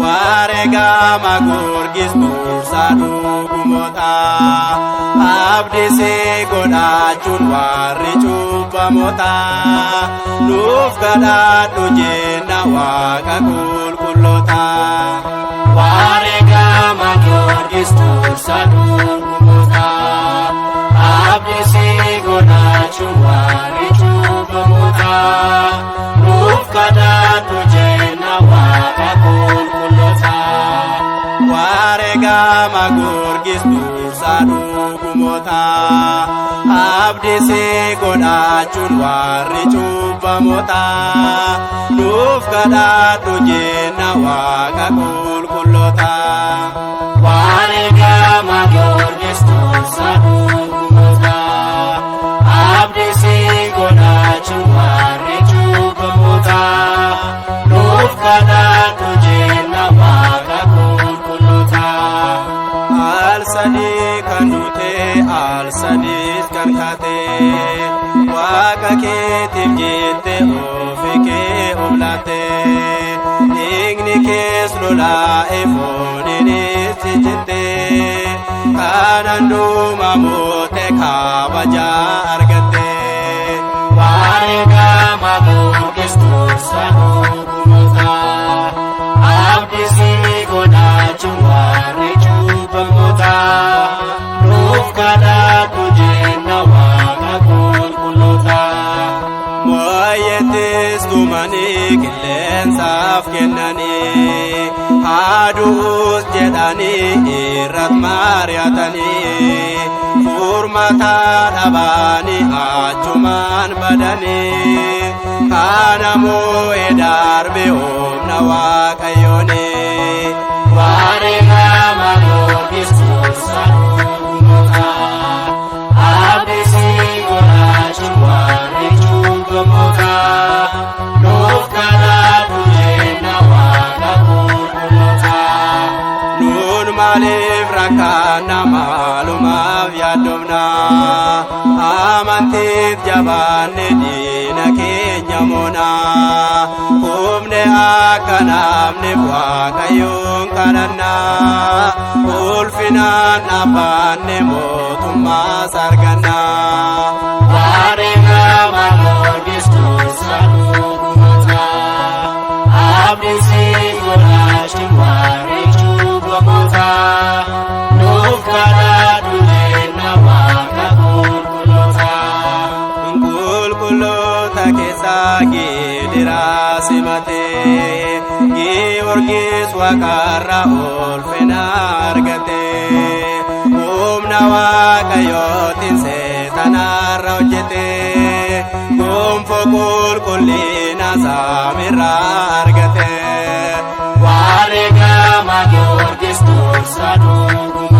Warega magurgis bursadu gumota abdisi godachun warri cubbamota nuuf kadhadhu jenna waaqa qulqullota. Warega magurgis bursadu gumota abdisi godachun warri cubbamota nuuf kadhadhu jenna waaqa qulqullota. Warega magurgis bursadu gumota abdisi godachun warri cubbamota nuuf kadhadhu jenna waaqa qulqullota. Warega magurgis bursadu gumota abdisi godachun warri cubbamota nuuf kadhadhu jenna waaqa qulqullota. Al-sadi kan dute al-sadis kan kate waaqa keetiif jette ofi kee oblate dhiigni kees lolaa'e fooniinis jette kanan dhuma moote kabajaa argatte. Warega magurgis bursadu gumota abdisi godachun warri cubbamota nuuf kadhadhu jenna waaqa qulqullota. Mo'ayyettis tumanii qilleensaaf kennanii haaduus jedhanii irrat mari'atanii furmataa dhabanii achumaan badanii kaanamoo edarbe humna waaqayyooni. Warega magurgis bursadu gumota abdisi godachun warri cubbamota nuuf kadhadhu jenna waaqa qulqullota. Nuun maaliif rakkanna maalumaaf yaaddomna amantiif jabaanne diina keenya moona humne akka namneef waaqayyoon kadhanna ulfinaan dhaabbanne mootummaas arganna. Warega magurgis bursadu gumota abdisi godachun warri cubbamota nuuf kadhadhu jenna waaqa qulqullota. Qulqulloota keessaa gidiraa simate Giyoorgis waaqarra ulfina argate humna waaqayyootiin seexanarra hojjete gonfoo qulqullina saamirraa argate. Warega magurgis bursadu gumota